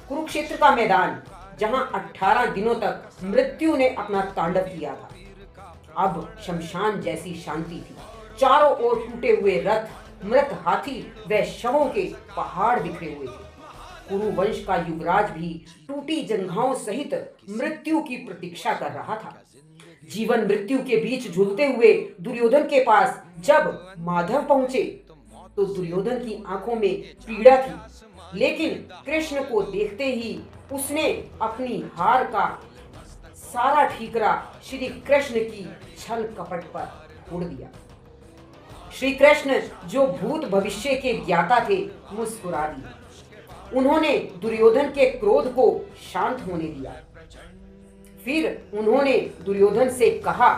कुरुक्षेत्र का मैदान, जहां 18 दिनों तक मृत्यु ने अपना तांडव किया था, अब शमशान जैसी शांति थी। चारों ओर टूटे हुए रथ, मृत हाथी व शवों के पहाड़ बिखरे हुए थे। कुरु वंश का युवराज भी टूटी जंघाओं सहित मृत्यु की प्रतीक्षा कर रहा था। जीवन मृत्यु के बीच झूलते हुए दुर्योधन के पास जब माधव पहुंचे तो दुर्योधन की आंखों में पीड़ा थी, लेकिन कृष्ण को देखते ही उसने अपनी हार का सारा ठीकरा श्री कृष्ण की छल कपट पर फोड़ दिया। श्री कृष्ण जो भूत भविष्य के ज्ञाता थे, मुस्कुरा दिए। उन्होंने दुर्योधन के क्रोध को शांत होने दिया। फिर उन्होंने दुर्योधन से कहा,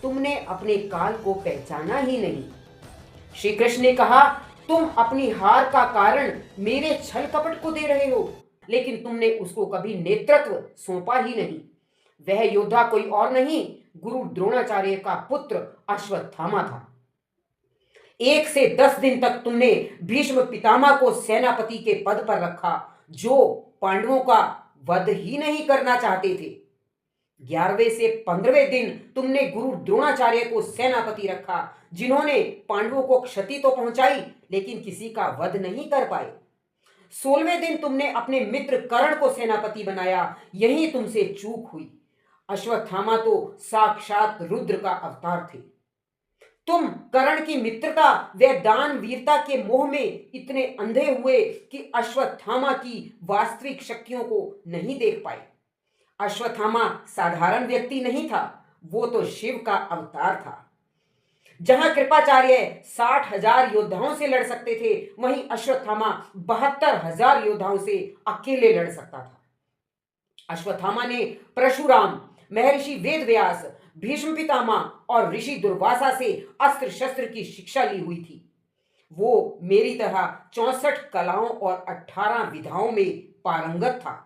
तुमने अपने काल को पहचाना ही नहीं। श्री कृष्ण ने कहा, तुम अपनी हार का कारण मेरे छल कपट को दे रहे हो, लेकिन तुमने उसको कभी नेतृत्व सौंपा ही नहीं। वह योद्धा कोई और नहीं, गुरु द्रोणाचार्य का पुत्र अश्वत्थामा था। 1 से 10 दिन तक तुमने भीष्म पितामह को सेनापति के पद पर रखा, जो पांडवों का वध ही नहीं करना चाहते थे। 11वें से 15वें दिन तुमने गुरु द्रोणाचार्य को सेनापति रखा, जिन्होंने पांडवों को क्षति तो पहुंचाई, लेकिन किसी का वध नहीं कर पाए। 16वें दिन तुमने अपने मित्र कर्ण को सेनापति बनाया, यही तुमसे चूक हुई। अश्वत्थामा तो साक्षात रुद्र का अवतार थे। तुम कर्ण की मित्रता व दान वीरता के मोह में इतने अंधे हुए कि अश्वत्थामा की वास्तविक शक्तियों को नहीं देख पाए। अश्वत्थामा साधारण व्यक्ति नहीं था, वो तो शिव का अवतार था। जहां कृपाचार्य 60,000 योद्धाओं से लड़ सकते थे, वहीं अश्वत्थामा 72,000 योद्धाओं से अकेले लड़ सकता था। अश्वत्थामा ने परशुराम, महर्षि वेदव्यास, भीष्म पितामह और ऋषि दुर्वासा से अस्त्र शस्त्र की शिक्षा ली हुई थी। वो मेरी तरह 64 कलाओं और 18 विधाओं में पारंगत था।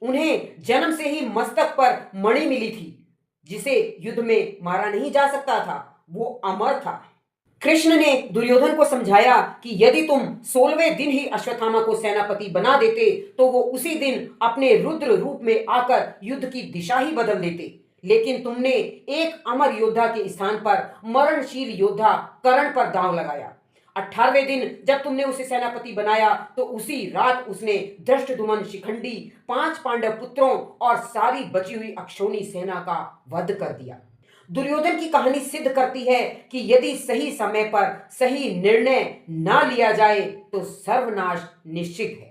उन्हें जन्म से ही मस्तक पर मणि मिली थी, जिसे युद्ध में मारा नहीं जा सकता था। वो अमर था। कृष्ण ने दुर्योधन को समझाया कि यदि तुम 16वें दिन ही अश्वत्थामा को सेनापति बना देते तो वो उसी दिन अपने रुद्र रूप में आकर युद्ध की दिशा ही बदल देते, लेकिन तुमने एक अमर योद्धा के स्थान पर मरणशील योद्धा कर्ण पर दांव लगाया। 18वें दिन जब तुमने उसे सेनापति बनाया तो उसी रात उसने धृष्टद्युम्न, शिखंडी, 5 पांडव पुत्रों और सारी बची हुई अक्षौणी सेना का वध कर दिया। दुर्योधन की कहानी सिद्ध करती है कि यदि सही समय पर सही निर्णय ना लिया जाए तो सर्वनाश निश्चित है।